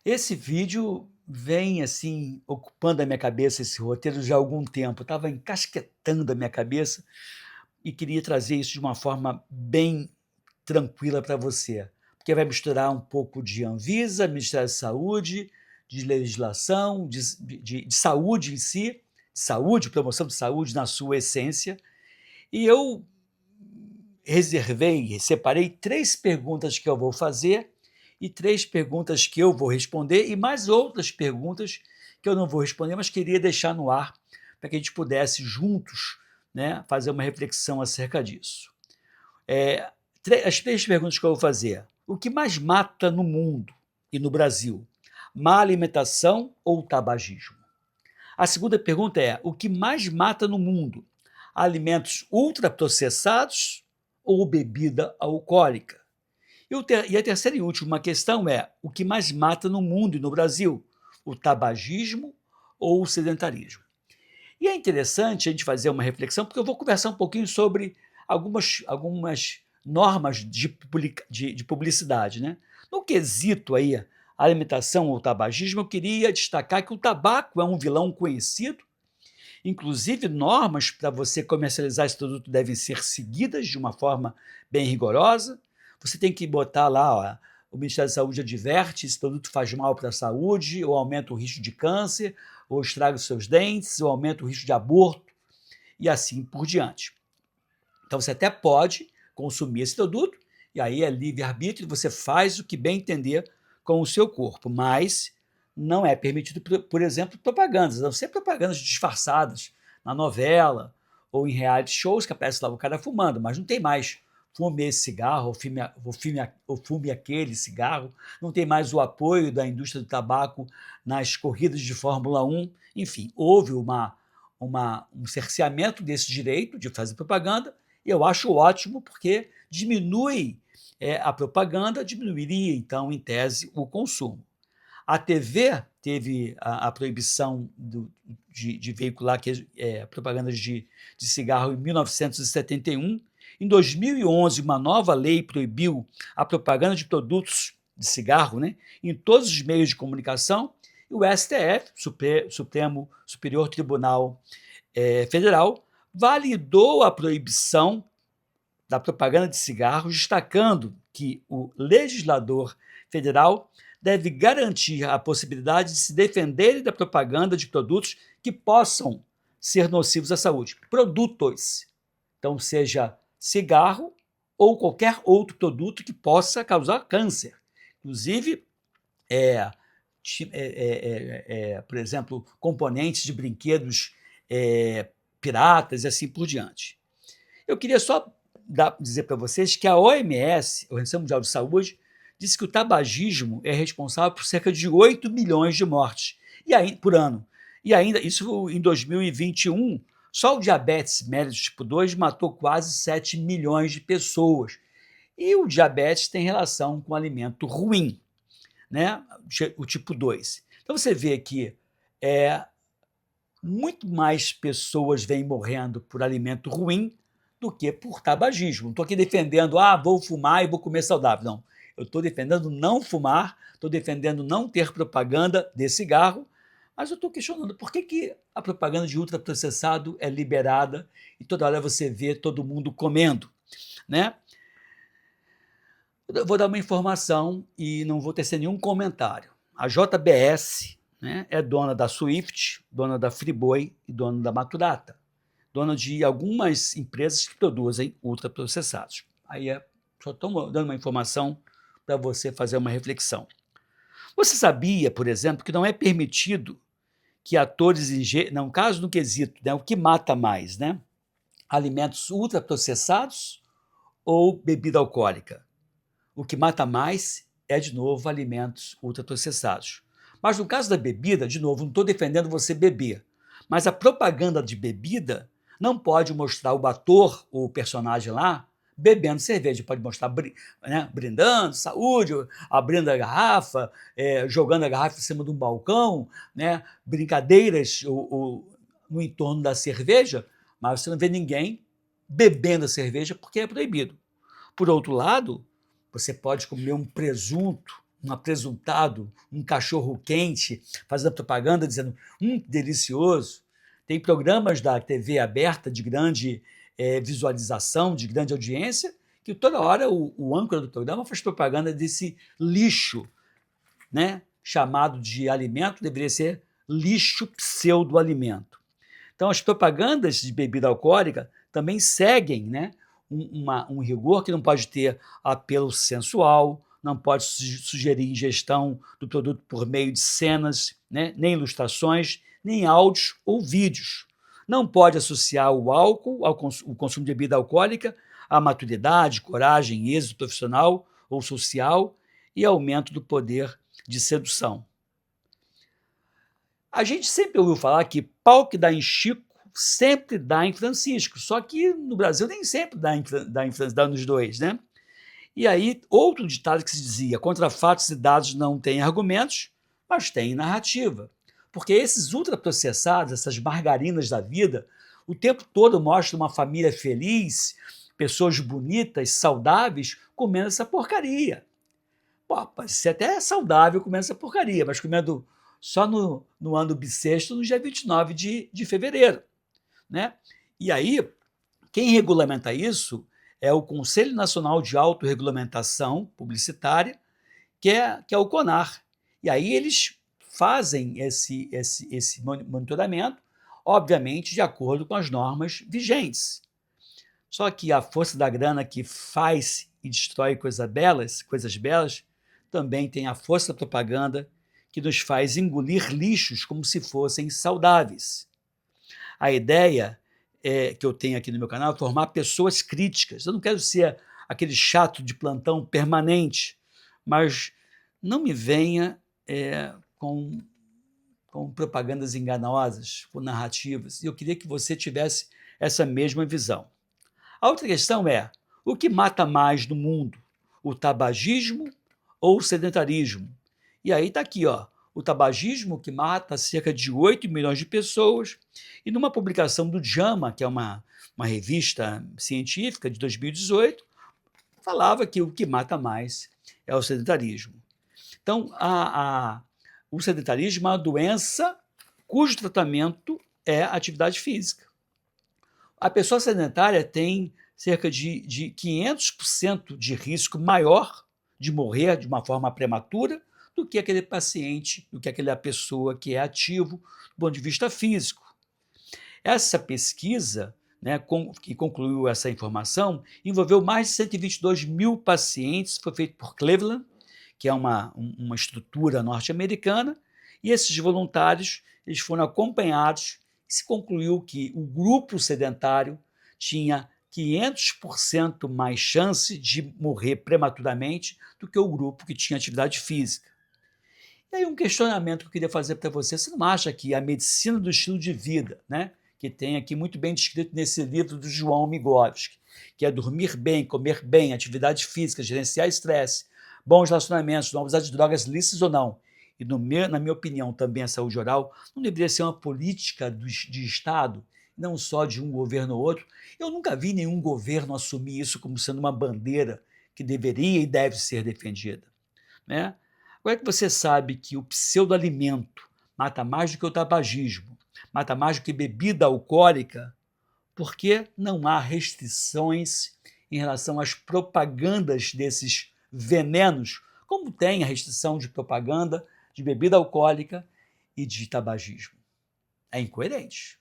Esse vídeo vem, assim, ocupando a minha cabeça, esse roteiro, já há algum tempo. Estava encasquetando a minha cabeça e queria trazer isso de uma forma bem tranquila para você, porque vai misturar um pouco de Anvisa, Ministério da Saúde, de legislação, de saúde em si, saúde, promoção de saúde na sua essência. E eu separei 3 perguntas que eu vou fazer e 3 perguntas que eu vou responder e mais outras perguntas que eu não vou responder, mas queria deixar no ar para que a gente pudesse juntos, né, fazer uma reflexão acerca disso. É, as 3 perguntas que eu vou fazer: o que mais mata no mundo e no Brasil? Má alimentação ou tabagismo? A segunda pergunta é: o que mais mata no mundo? Alimentos ultraprocessados ou bebida alcoólica? E a terceira e última questão é: o que mais mata no mundo e no Brasil? O tabagismo ou o sedentarismo? E é interessante a gente fazer uma reflexão, porque eu vou conversar um pouquinho sobre algumas normas de publicidade. Né? No quesito aí, alimentação ou tabagismo, eu queria destacar que o tabaco é um vilão conhecido. Inclusive, normas para você comercializar esse produto devem ser seguidas de uma forma bem rigorosa. Você tem que botar lá, ó, o Ministério da Saúde adverte: esse produto faz mal para a saúde, ou aumenta o risco de câncer, ou estraga os seus dentes, ou aumenta o risco de aborto, e assim por diante. Então você até pode consumir esse produto, e aí é livre-arbítrio, você faz o que bem entender com o seu corpo, mas não é permitido, por exemplo, propagandas, não ser propagandas disfarçadas na novela ou em reality shows que aparece lá o cara fumando, mas não tem mais fume esse cigarro, ou fume aquele cigarro, não tem mais o apoio da indústria do tabaco nas corridas de Fórmula 1, enfim, houve um cerceamento desse direito de fazer propaganda, e eu acho ótimo, porque diminui a propaganda, diminuiria, então, em tese, o consumo. A TV teve a proibição de veicular propagandas de cigarro em 1971. Em 2011, uma nova lei proibiu a propaganda de produtos de cigarro, né, em todos os meios de comunicação. E o STF, Supremo Superior Tribunal Federal, validou a proibição da propaganda de cigarros, destacando que o legislador federal deve garantir a possibilidade de se defender da propaganda de produtos que possam ser nocivos à saúde. Produtos. Então, seja cigarro ou qualquer outro produto que possa causar câncer. Inclusive, por exemplo, componentes de brinquedos piratas e assim por diante. Eu queria só dizer para vocês que a OMS, a Organização Mundial de Saúde, disse que o tabagismo é responsável por cerca de 8 milhões de mortes por ano. E ainda, isso em 2021, só o diabetes mellitus tipo 2 matou quase 7 milhões de pessoas. E o diabetes tem relação com o alimento ruim, né? O tipo 2. Então você vê que muito mais pessoas vêm morrendo por alimento ruim do que por tabagismo. Não estou aqui defendendo, vou fumar e vou comer saudável. Não. Eu estou defendendo não fumar, estou defendendo não ter propaganda de cigarro, mas eu estou questionando por que a propaganda de ultraprocessado é liberada e toda hora você vê todo mundo comendo, né? Eu vou dar uma informação e não vou tecer nenhum comentário. A JBS, né, é dona da Swift, dona da Friboi e dona da Maturata, dona de algumas empresas que produzem ultraprocessados. Aí só estou dando uma informação para você fazer uma reflexão. Você sabia, por exemplo, que não é permitido que atores no caso no quesito, né, o que mata mais, né? Alimentos ultraprocessados ou bebida alcoólica? O que mata mais é, de novo, alimentos ultraprocessados. Mas no caso da bebida, de novo, não estou defendendo você beber, mas a propaganda de bebida não pode mostrar o ator ou o personagem lá bebendo cerveja, pode mostrar né, brindando, saúde, abrindo a garrafa, jogando a garrafa em cima de um balcão, né, brincadeiras no entorno da cerveja, mas você não vê ninguém bebendo a cerveja porque é proibido. Por outro lado, você pode comer um presunto, um apresuntado, um cachorro quente, fazendo propaganda, dizendo, que delicioso. Tem programas da TV aberta de grande visualização, de grande audiência, que toda hora o âncora do programa faz propaganda desse lixo, né, chamado de alimento, deveria ser lixo pseudo-alimento. Então, as propagandas de bebida alcoólica também seguem, né, um rigor que não pode ter apelo sensual, não pode sugerir ingestão do produto por meio de cenas, né, nem ilustrações, nem áudios ou vídeos. Não pode associar o álcool, o consumo de bebida alcoólica, à maturidade, coragem, êxito profissional ou social e aumento do poder de sedução. A gente sempre ouviu falar que pau que dá em Chico sempre dá em Francisco, só que no Brasil nem sempre dá nos dois, né? E aí, outro ditado que se dizia, contra fatos e dados não tem argumentos, mas tem narrativa. Porque esses ultraprocessados, essas margarinas da vida, o tempo todo mostram uma família feliz, pessoas bonitas, saudáveis, comendo essa porcaria. Pô, pode ser até saudável comendo essa porcaria, mas comendo só no ano bissexto, no dia 29 de fevereiro. Né? E aí, quem regulamenta isso é o Conselho Nacional de Autorregulamentação Publicitária, que é o CONAR. E aí eles fazem esse monitoramento, obviamente, de acordo com as normas vigentes. Só que a força da grana que faz e destrói coisas belas, também tem a força da propaganda que nos faz engolir lixos como se fossem saudáveis. A ideia que eu tenho aqui no meu canal é formar pessoas críticas. Eu não quero ser aquele chato de plantão permanente, mas não me venha com propagandas enganosas, com narrativas. Eu queria que você tivesse essa mesma visão. A outra questão é, o que mata mais no mundo? O tabagismo ou o sedentarismo? E aí está aqui, ó, o tabagismo, que mata cerca de 8 milhões de pessoas, e numa publicação do JAMA, que é uma revista científica de 2018, falava que o que mata mais é o sedentarismo. Então, o sedentarismo é uma doença cujo tratamento é a atividade física. A pessoa sedentária tem cerca de 500% de risco maior de morrer de uma forma prematura do que aquele paciente, do que aquela pessoa que é ativo do ponto de vista físico. Essa pesquisa, né, que concluiu essa informação, envolveu mais de 122 mil pacientes, foi feito por Cleveland, que é uma estrutura norte-americana, e esses voluntários eles foram acompanhados e se concluiu que o grupo sedentário tinha 500% mais chance de morrer prematuramente do que o grupo que tinha atividade física. E aí um questionamento que eu queria fazer para você não acha que a medicina do estilo de vida, né, que tem aqui muito bem descrito nesse livro do João Migovski, que é dormir bem, comer bem, atividade física, gerenciar estresse, bons relacionamentos, não usar de drogas lícitas ou não, e na minha opinião também a saúde oral, não deveria ser uma política de Estado, não só de um governo ou outro. Eu nunca vi nenhum governo assumir isso como sendo uma bandeira que deveria e deve ser defendida. Né? Agora que você sabe que o pseudoalimento mata mais do que o tabagismo, mata mais do que bebida alcoólica, por que não há restrições em relação às propagandas desses venenos, como tem a restrição de propaganda de bebida alcoólica e de tabagismo? É incoerente.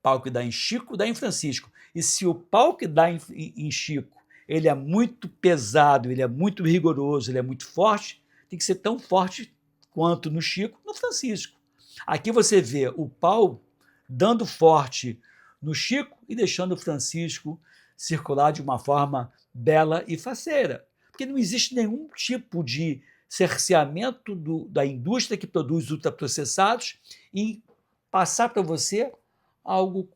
Pau que dá em Chico, dá em Francisco. E se o pau que dá em Chico ele é muito pesado, ele é muito rigoroso, ele é muito forte, tem que ser tão forte quanto no Chico, no Francisco. Aqui você vê o pau dando forte no Chico e deixando o Francisco circular de uma forma bela e faceira. Porque não existe nenhum tipo de cerceamento da indústria que produz ultraprocessados em passar para você algo,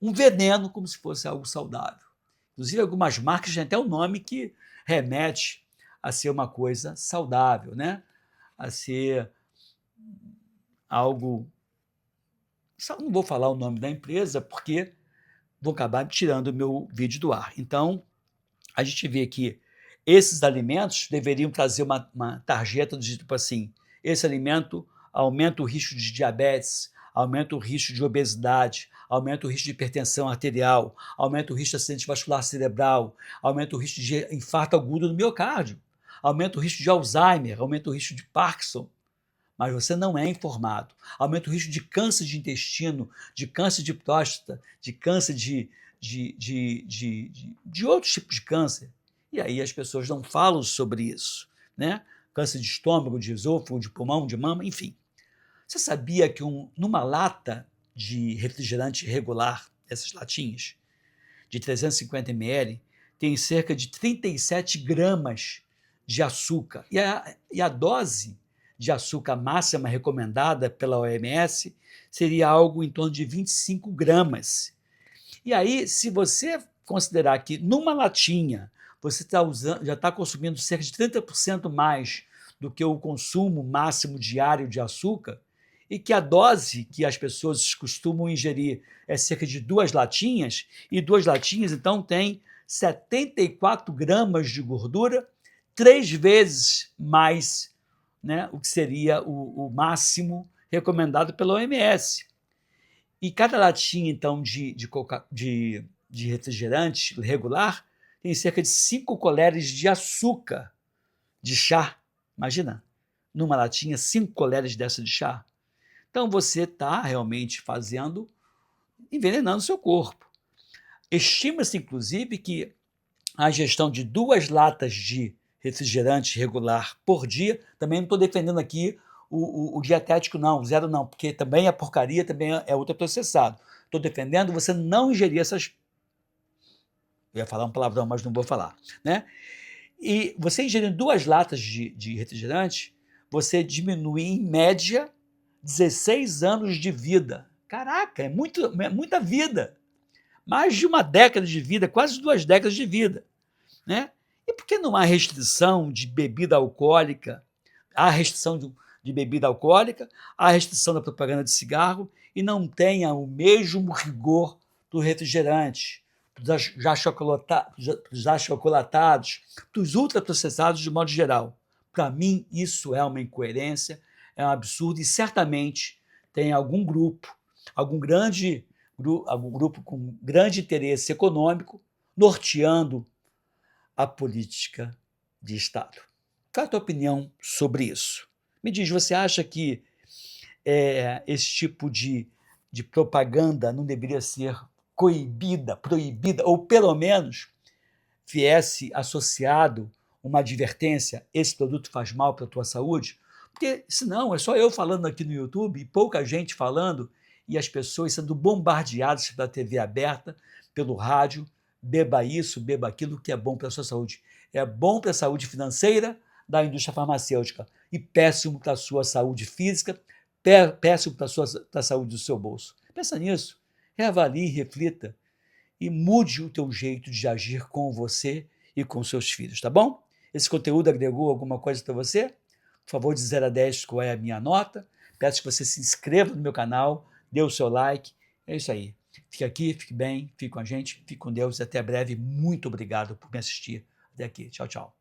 um veneno, como se fosse algo saudável. Inclusive, algumas marcas têm até um nome que remete a ser uma coisa saudável, né? A ser algo... Não vou falar o nome da empresa, porque vou acabar tirando o meu vídeo do ar. Então, a gente vê que esses alimentos deveriam trazer uma tarjeta do tipo assim, esse alimento aumenta o risco de diabetes, aumenta o risco de obesidade, aumenta o risco de hipertensão arterial, aumenta o risco de acidente vascular cerebral, aumenta o risco de infarto agudo do miocárdio, aumenta o risco de Alzheimer, aumenta o risco de Parkinson, mas você não é informado. Aumenta o risco de câncer de intestino, de câncer de próstata, de câncer de outros tipos de câncer. E aí as pessoas não falam sobre isso, né? Câncer de estômago, de esôfago, de pulmão, de mama, enfim. Você sabia que numa lata de refrigerante regular, essas latinhas, de 350 ml, tem cerca de 37 gramas de açúcar. E a dose de açúcar máxima recomendada pela OMS seria algo em torno de 25 gramas. E aí, se você considerar que numa latinha você já está consumindo cerca de 30% mais do que o consumo máximo diário de açúcar, e que a dose que as pessoas costumam ingerir é cerca de 2 latinhas, e 2 latinhas, então, tem 74 gramas de gordura, 3 vezes mais, né, o que seria o máximo recomendado pela OMS. E cada latinha, então, de refrigerante regular tem cerca de 5 colheres de açúcar de chá. Imagina, numa latinha, 5 colheres dessa de chá. Então, você está realmente envenenando o seu corpo. Estima-se, inclusive, que a ingestão de 2 latas de refrigerante regular por dia, também não estou defendendo aqui o dietético não, zero não, porque também é porcaria, também é ultraprocessado. Estou defendendo você não ingerir essas... Eu ia falar um palavrão, mas não vou falar, né? E você ingerindo 2 latas de refrigerante, você diminui, em média, 16 anos de vida. Caraca, é muita vida. Mais de uma década de vida, quase 2 décadas de vida, né? E por que não há restrição de bebida alcoólica? Há restrição de bebida alcoólica, há restrição da propaganda de cigarro e não tenha o mesmo rigor do refrigerante, dos já chocolatados, dos ultraprocessados de modo geral. Para mim, isso é uma incoerência, é um absurdo e certamente tem algum grupo com grande interesse econômico norteando a política de Estado. Qual é a tua opinião sobre isso? Me diz, você acha que esse tipo de propaganda não deveria ser coibida, proibida, ou pelo menos viesse associado uma advertência, esse produto faz mal para a tua saúde? Porque senão é só eu falando aqui no YouTube e pouca gente falando e as pessoas sendo bombardeadas pela TV aberta, pelo rádio, beba isso, beba aquilo que é bom para a sua saúde. É bom para a saúde financeira da indústria farmacêutica e péssimo para a sua saúde física, péssimo para a saúde do seu bolso. Pensa nisso, reavalie, reflita e mude o teu jeito de agir com você e com seus filhos, tá bom? Esse conteúdo agregou alguma coisa para você? Por favor, de 0 a 10, qual é a minha nota? Peço que você se inscreva no meu canal, dê o seu like. É isso aí. Fique aqui, fique bem, fique com a gente, fique com Deus e até breve. Muito obrigado por me assistir até aqui. Tchau, tchau.